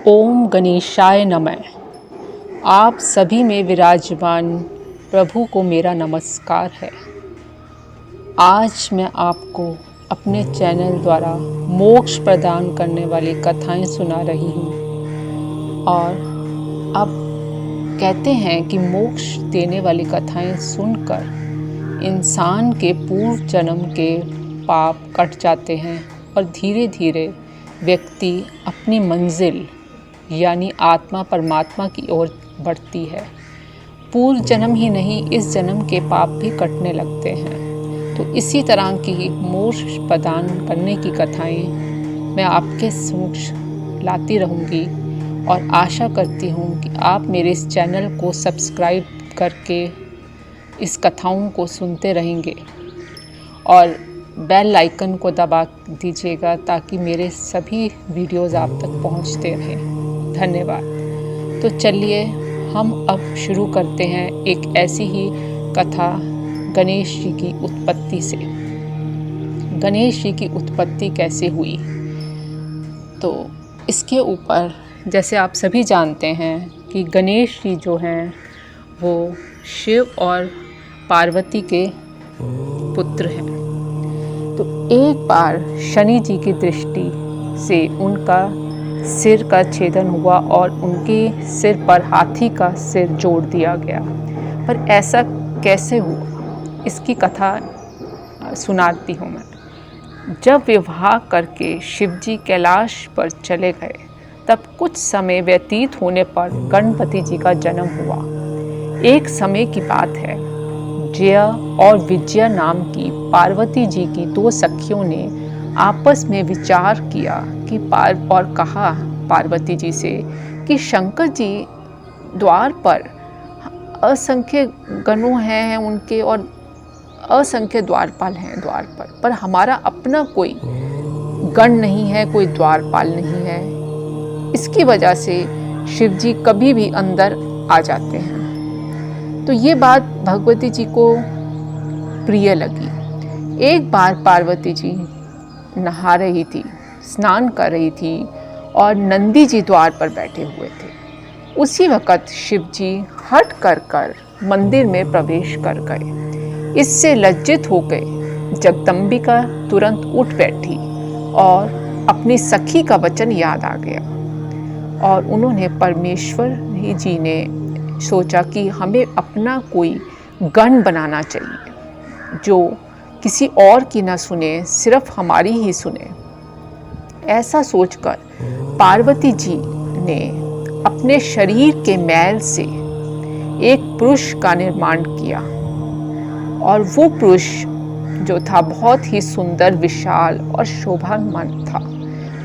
ओम गणेशाय नमः। आप सभी में विराजमान प्रभु को मेरा नमस्कार है। आज मैं आपको अपने चैनल द्वारा मोक्ष प्रदान करने वाली कथाएं सुना रही हूँ। और अब कहते हैं कि मोक्ष देने वाली कथाएं सुनकर इंसान के पूर्व जन्म के पाप कट जाते हैं और धीरे धीरे व्यक्ति अपनी मंजिल यानी आत्मा परमात्मा की ओर बढ़ती है। पूर्व जन्म ही नहीं, इस जन्म के पाप भी कटने लगते हैं। तो इसी तरह की मोक्ष प्रदान करने की कथाएं मैं आपके समक्ष लाती रहूँगी और आशा करती हूँ कि आप मेरे इस चैनल को सब्सक्राइब करके इस कथाओं को सुनते रहेंगे और बेल आइकन को दबा दीजिएगा ताकि मेरे सभी वीडियोज़ आप तक पहुँचते रहें। धन्यवाद। तो चलिए हम अब शुरू करते हैं एक ऐसी ही कथा गणेश जी की उत्पत्ति से। गणेश जी की उत्पत्ति कैसे हुई, तो इसके ऊपर जैसे आप सभी जानते हैं कि गणेश जी जो हैं वो शिव और पार्वती के पुत्र हैं। तो एक बार शनि जी की दृष्टि से उनका सिर का छेदन हुआ और उनके सिर पर हाथी का सिर जोड़ दिया गया। पर ऐसा कैसे हुआ, इसकी कथा सुनाती हूँ मैं। जब विवाह करके शिवजी कैलाश पर चले गए तब कुछ समय व्यतीत होने पर गणपति जी का जन्म हुआ। एक समय की बात है, जया और विजया नाम की पार्वती जी की दो सखियों ने आपस में विचार किया कि और कहा पार्वती जी से कि शंकर जी द्वार पर असंख्य गणों हैं उनके और असंख्य द्वारपाल हैं द्वार पर हमारा अपना कोई गण नहीं है, कोई द्वारपाल नहीं है। इसकी वजह से शिव जी कभी भी अंदर आ जाते हैं। तो ये बात भगवती जी को प्रिय लगी। एक बार पार्वती जी नहा रही थी, स्नान कर रही थी और नंदी जी द्वार पर बैठे हुए थे। उसी वक़्त शिव जी हट कर मंदिर में प्रवेश कर गए। इससे लज्जित हो गए जगदम्बिका तुरंत उठ बैठी और अपनी सखी का वचन याद आ गया और उन्होंने परमेश्वर जी ने सोचा कि हमें अपना कोई गण बनाना चाहिए जो किसी और की ना सुने, सिर्फ हमारी ही सुने। ऐसा सोचकर पार्वती जी ने अपने शरीर के मैल से एक पुरुष का निर्माण किया और वो पुरुष जो था बहुत ही सुंदर, विशाल और शोभावान था,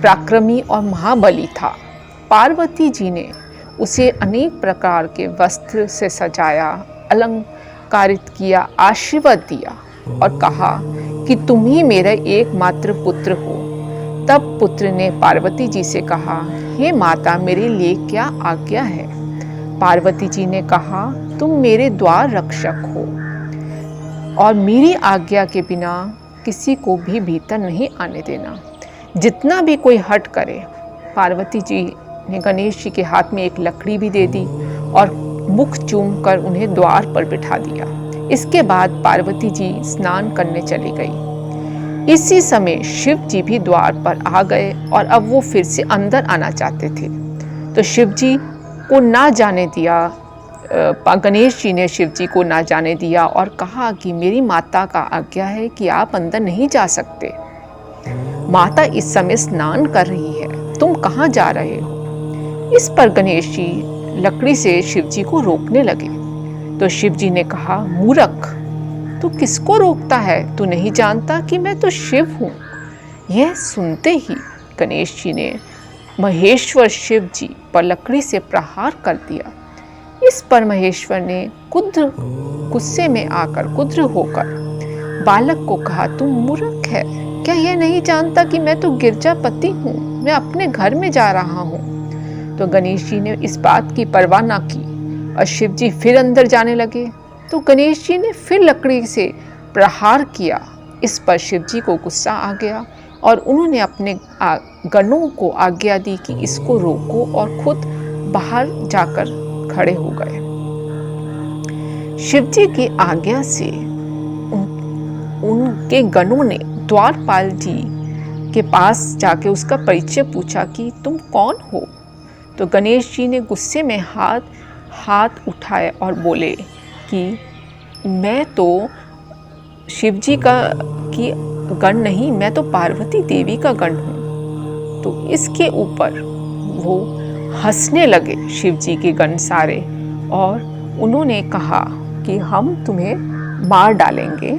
पराक्रमी और महाबली था। पार्वती जी ने उसे अनेक प्रकार के वस्त्र से सजाया, अलंकारित किया, आशीर्वाद दिया और कहा कि तुम ही मेरा एकमात्र पुत्र हो। तब पुत्र ने पार्वती जी से कहा, हे माता, मेरे लिए क्या आज्ञा है? पार्वती जी ने कहा, तुम मेरे द्वार रक्षक हो और मेरी आज्ञा के बिना किसी को भी भीतर नहीं आने देना। जितना भी कोई हट करे। पार्वती जी ने गणेश जी के हाथ में एक लकड़ी भी दे दी और मुख चूम कर उन्हें द्वार पर बिठा दिया। इसके बाद पार्वती जी स्नान करने चली गई। इसी समय शिव जी भी द्वार पर आ गए और अब वो फिर से अंदर आना चाहते थे। तो शिव जी को ना जाने दिया, गणेश जी ने शिव जी को ना जाने दिया और कहा कि मेरी माता का आज्ञा है कि आप अंदर नहीं जा सकते। माता इस समय स्नान कर रही है, तुम कहाँ जा रहे हो? इस पर गणेश जी लकड़ी से शिव जी को रोकने लगे। तो शिव जी ने कहा, मूर्ख, तू किसको रोकता है? तू नहीं जानता कि मैं तो शिव हूँ। यह सुनते ही गणेश जी ने महेश्वर शिव जी पर लकड़ी से प्रहार कर दिया। इस पर महेश्वर ने गुस्से में आकर क्रुद्ध होकर बालक को कहा, तुम मूर्ख है, क्या यह नहीं जानता कि मैं तो गिरजापति हूँ, मैं अपने घर में जा रहा हूँ। तो गणेश जी ने इस बात की परवाह ना की और शिव जी फिर अंदर जाने लगे। तो गणेश जी ने फिर लकड़ी से प्रहार किया। इस पर शिव जी को गुस्सा आ गया। और उन्होंने अपने गणों को आज्ञा दी कि इसको रोको और खुद बाहर जाकर खड़े हो गए। शिवजी की आज्ञा से उनके गणों ने द्वारपाल जी के पास जाके उसका परिचय पूछा कि तुम कौन हो। तो गणेश जी ने गुस्से में हाथ उठाए और बोले कि मैं तो शिवजी की गण नहीं, मैं तो पार्वती देवी का गण हूँ। तो इसके ऊपर वो हंसने लगे शिवजी के गण सारे, और उन्होंने कहा कि हम तुम्हें मार डालेंगे,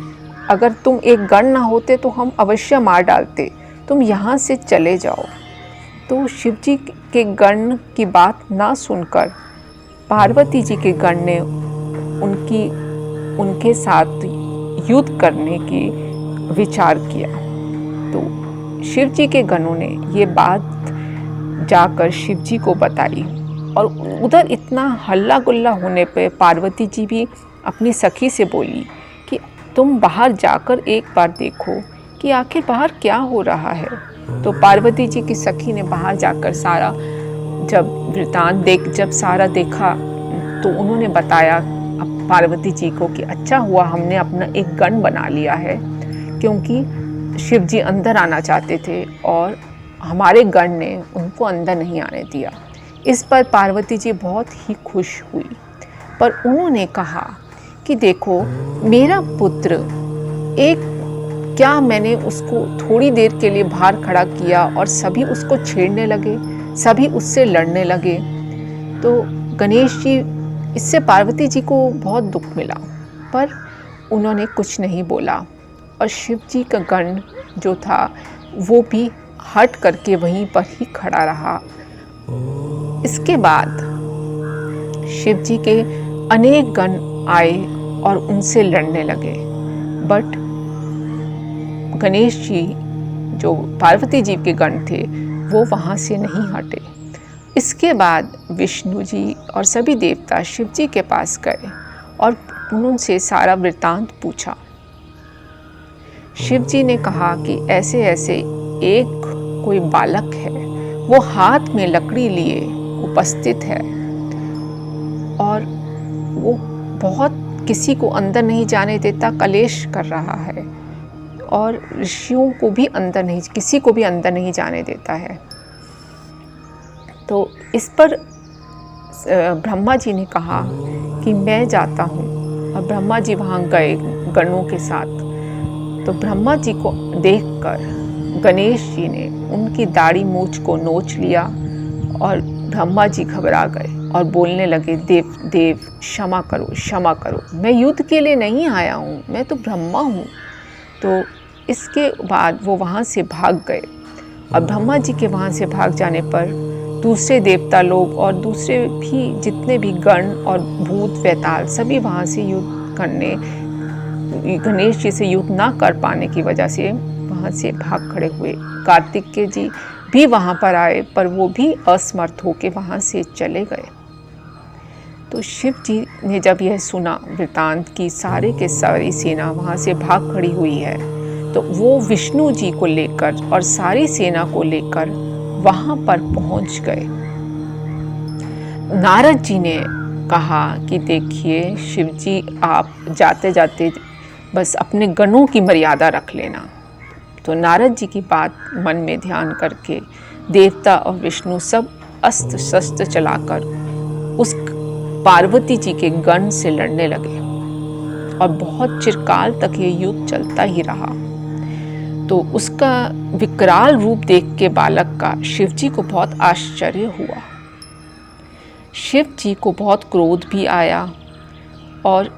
अगर तुम एक गण ना होते तो हम अवश्य मार डालते, तुम यहाँ से चले जाओ। तो शिवजी के गण की बात ना सुनकर पार्वती जी के गण ने उनके साथ युद्ध करने की विचार किया। तो शिवजी के गणों ने ये बात जाकर शिवजी को बताई, और उधर इतना हल्ला गुल्ला होने पे पार्वती जी भी अपनी सखी से बोली कि तुम बाहर जाकर एक बार देखो कि आखिर बाहर क्या हो रहा है। तो पार्वती जी की सखी ने बाहर जाकर सारा जब वृतांत जब सारा देखा तो उन्होंने बताया पार्वती जी को कि अच्छा हुआ हमने अपना एक गण बना लिया है, क्योंकि शिव जी अंदर आना चाहते थे और हमारे गण ने उनको अंदर नहीं आने दिया। इस पर पार्वती जी बहुत ही खुश हुई, पर उन्होंने कहा कि देखो मेरा पुत्र क्या मैंने उसको थोड़ी देर के लिए बाहर खड़ा किया और सभी उसको छेड़ने लगे, सभी उससे लड़ने लगे। तो गणेश जी, इससे पार्वती जी को बहुत दुख मिला, पर उन्होंने कुछ नहीं बोला, और शिव जी का गण जो था वो भी हट करके वहीं पर ही खड़ा रहा। इसके बाद शिव जी के अनेक गण आए और उनसे लड़ने लगे, बट गणेश जी जो पार्वती जी के गण थे वो वहाँ से नहीं हटे। इसके बाद विष्णु जी और सभी देवता शिव जी के पास गए और उनसे सारा वृत्तांत पूछा। शिव जी ने कहा कि ऐसे ऐसे एक कोई बालक है, वो हाथ में लकड़ी लिए उपस्थित है और वो बहुत किसी को अंदर नहीं जाने देता, कलेश कर रहा है और ऋषियों को भी अंदर नहीं, किसी को भी अंदर नहीं जाने देता है। तो इस पर ब्रह्मा जी ने कहा कि मैं जाता हूँ, और ब्रह्मा जी वहाँ गए गणों के साथ। तो ब्रह्मा जी को देखकर गणेश जी ने उनकी दाढ़ी मूंछ को नोच लिया और ब्रह्मा जी घबरा गए और बोलने लगे, देव देव क्षमा करो, क्षमा करो, मैं युद्ध के लिए नहीं आया हूँ, मैं तो ब्रह्मा हूँ। तो इसके बाद वो वहाँ से भाग गए, और ब्रह्मा जी के वहाँ से भाग जाने पर दूसरे देवता लोग और दूसरे भी जितने भी गण और भूत वैताल सभी वहाँ से युद्ध करने, गणेश जी से युद्ध ना कर पाने की वजह से वहाँ से भाग खड़े हुए। कार्तिकेय जी भी वहाँ पर आए, पर वो भी असमर्थ होकर वहाँ से चले गए। तो शिव जी ने जब यह सुना वृतांत की सारे के सारी सेना वहाँ से भाग खड़ी हुई है, तो वो विष्णु जी को लेकर और सारी सेना को लेकर वहाँ पर पहुँच गए। नारद जी ने कहा कि देखिए शिव जी, आप जाते जाते बस अपने गणों की मर्यादा रख लेना। तो नारद जी की बात मन में ध्यान करके देवता और विष्णु सब अस्त्र शस्त्र चलाकर उस पार्वती जी के गण से लड़ने लगे, और बहुत चिरकाल तक ये युद्ध चलता ही रहा। तो उसका विकराल रूप देख के बालक का शिव जी को बहुत आश्चर्य हुआ। शिव जी को बहुत क्रोध भी आया, और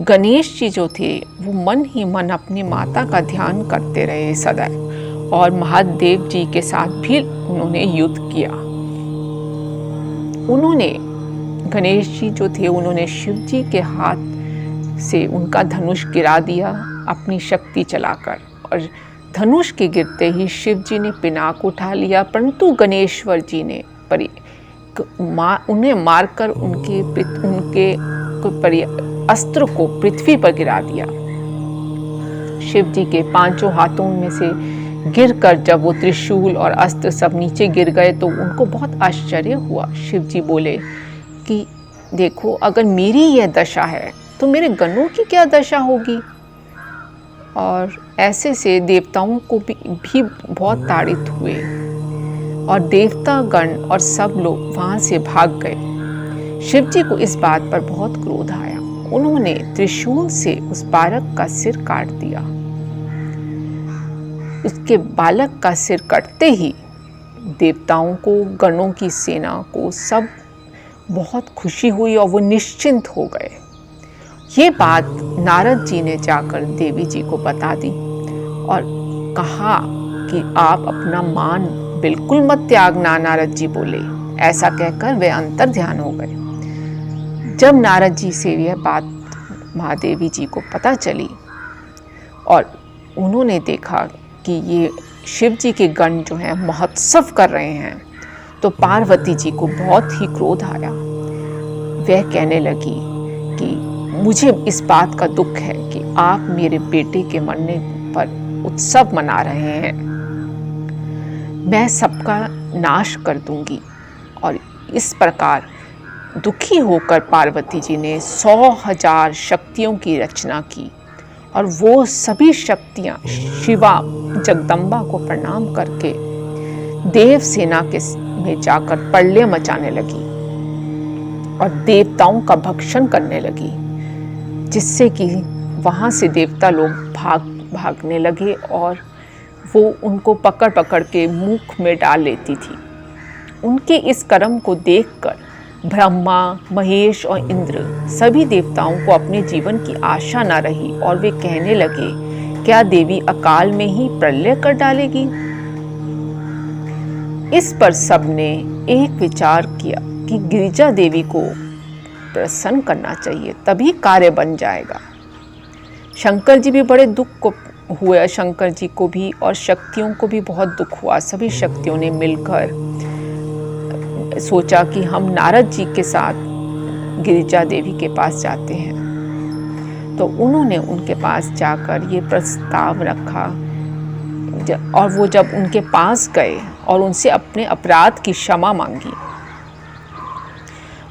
गणेश जी जो थे वो मन ही मन अपनी माता का ध्यान करते रहे सदैव, और महादेव जी के साथ भी उन्होंने युद्ध किया। उन्होंने गणेश जी जो थे उन्होंने शिव जी के हाथ से उनका धनुष गिरा दिया अपनी शक्ति चलाकर, और धनुष के गिरते ही शिव जी ने पिनाक उठा लिया, परंतु गणेश्वर जी ने उन्हें मारकर उनके अस्त्र को पृथ्वी पर गिरा दिया। शिव जी के पांचों हाथों में से गिरकर जब वो त्रिशूल और अस्त्र सब नीचे गिर गए तो उनको बहुत आश्चर्य हुआ। शिव जी बोले कि देखो, अगर मेरी यह दशा है तो मेरे गणों की क्या दशा होगी। और ऐसे से देवताओं को भी बहुत ताड़ित हुए और देवता गण और सब लोग वहाँ से भाग गए। शिव जी को इस बात पर बहुत क्रोध आया। उन्होंने त्रिशूल से उस बालक का सिर काट दिया। उसके बालक का सिर कटते ही देवताओं को, गणों की सेना को सब बहुत खुशी हुई और वो निश्चिंत हो गए। ये बात नारद जी ने जाकर देवी जी को बता दी और कहा कि आप अपना मान बिल्कुल मत त्यागना, नारद जी बोले। ऐसा कहकर वे अंतर ध्यान हो गए। जब नारद जी से यह बात महादेवी जी को पता चली और उन्होंने देखा कि ये शिव जी के गण जो हैं महोत्सव कर रहे हैं, तो पार्वती जी को बहुत ही क्रोध आया। वह कहने लगी कि मुझे इस बात का दुख है कि आप मेरे बेटे के मरने पर उत्सव मना रहे हैं। मैं सबका नाश कर दूंगी। और इस प्रकार दुखी होकर पार्वती जी ने 100,000 शक्तियों की रचना की और वो सभी शक्तियाँ शिवा जगदम्बा को प्रणाम करके देव सेना के में जाकर प्रलय मचाने लगी और देवताओं का भक्षण करने लगी, जिससे कि वहाँ से देवता लोग भागने लगे और वो उनको पकड़ पकड़ के मुख में डाल लेती थी। उनके इस कर्म को देखकर ब्रह्मा, महेश और इंद्र सभी देवताओं को अपने जीवन की आशा न रही और वे कहने लगे, क्या देवी अकाल में ही प्रलय कर डालेगी। इस पर सबने एक विचार किया कि गिरिजा देवी को प्रसन्न करना चाहिए, तभी कार्य बन जाएगा। शंकर जी भी बड़े दुख को हुए, शंकर जी को भी और शक्तियों को भी बहुत दुख हुआ। सभी शक्तियों ने मिलकर सोचा कि हम नारद जी के साथ गिरिजा देवी के पास जाते हैं। तो उन्होंने उनके पास जाकर ये प्रस्ताव रखा और वो जब उनके पास गए और उनसे अपने अपराध की क्षमा मांगी,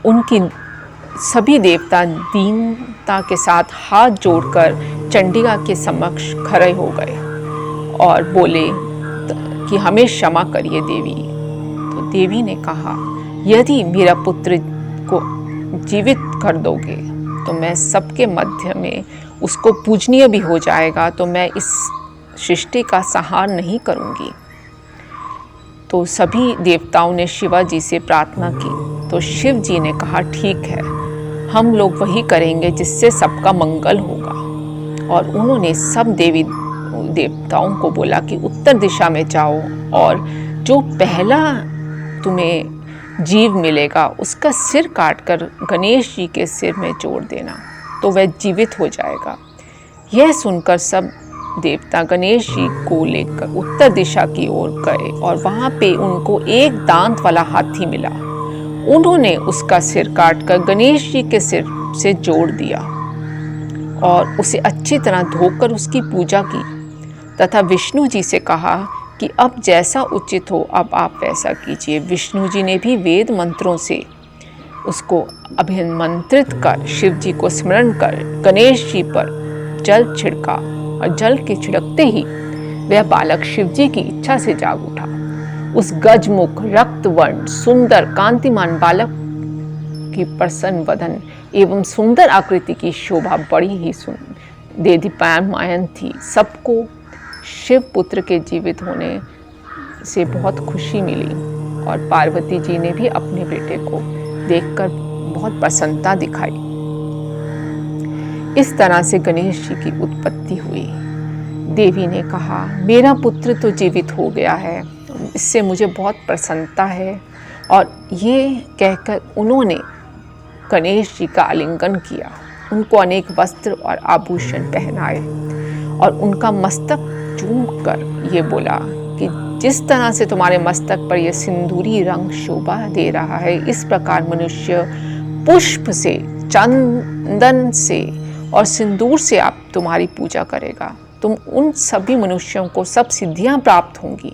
उनकी सभी देवता दीनता के साथ हाथ जोड़कर चंडिका के समक्ष खड़े हो गए और बोले कि हमें क्षमा करिए देवी। तो देवी ने कहा, यदि मेरा पुत्र को जीवित कर दोगे तो मैं सबके मध्य में उसको पूजनीय भी हो जाएगा, तो मैं इस सृष्टि का संहार नहीं करूंगी। तो सभी देवताओं ने शिवाजी से प्रार्थना की। तो शिव जी ने कहा, ठीक है, हम लोग वही करेंगे जिससे सबका मंगल होगा। और उन्होंने सब देवी देवताओं को बोला कि उत्तर दिशा में जाओ और जो पहला तुम्हें जीव मिलेगा उसका सिर काटकर गणेश जी के सिर में जोड़ देना, तो वह जीवित हो जाएगा। यह सुनकर सब देवता गणेश जी को लेकर उत्तर दिशा की ओर गए और वहाँ पे उनको एक दांत वाला हाथी मिला। उन्होंने उसका सिर काटकर गणेश जी के सिर से जोड़ दिया और उसे अच्छी तरह धोकर उसकी पूजा की तथा विष्णु जी से कहा कि अब जैसा उचित हो अब आप वैसा कीजिए। विष्णु जी ने भी वेद मंत्रों से उसको अभिमंत्रित कर शिव जी को स्मरण कर गणेश जी पर जल छिड़का और जल के छिड़कते ही वह बालक शिव जी की इच्छा से जाग उठा। उस गजमुख रक्तवर्ण सुंदर कांतिमान बालक की प्रसन्न वदन एवं सुंदर आकृति की शोभा बड़ी ही देदीप्यमान थी। सबको शिव पुत्र के जीवित होने से बहुत खुशी मिली और पार्वती जी ने भी अपने बेटे को देखकर बहुत प्रसन्नता दिखाई। इस तरह से गणेश जी की उत्पत्ति हुई। देवी ने कहा, मेरा पुत्र तो जीवित हो गया है, इससे मुझे बहुत प्रसन्नता है। और ये कहकर उन्होंने गणेश जी का आलिंगन किया, उनको अनेक वस्त्र और आभूषण पहनाए और उनका मस्तक चूम कर ये बोला कि जिस तरह से तुम्हारे मस्तक पर यह सिंदूरी रंग शोभा दे रहा है, इस प्रकार मनुष्य पुष्प से, चंदन से और सिंदूर से आप तुम्हारी पूजा करेगा तुम उन सभी मनुष्यों को सब सिद्धियां प्राप्त होंगी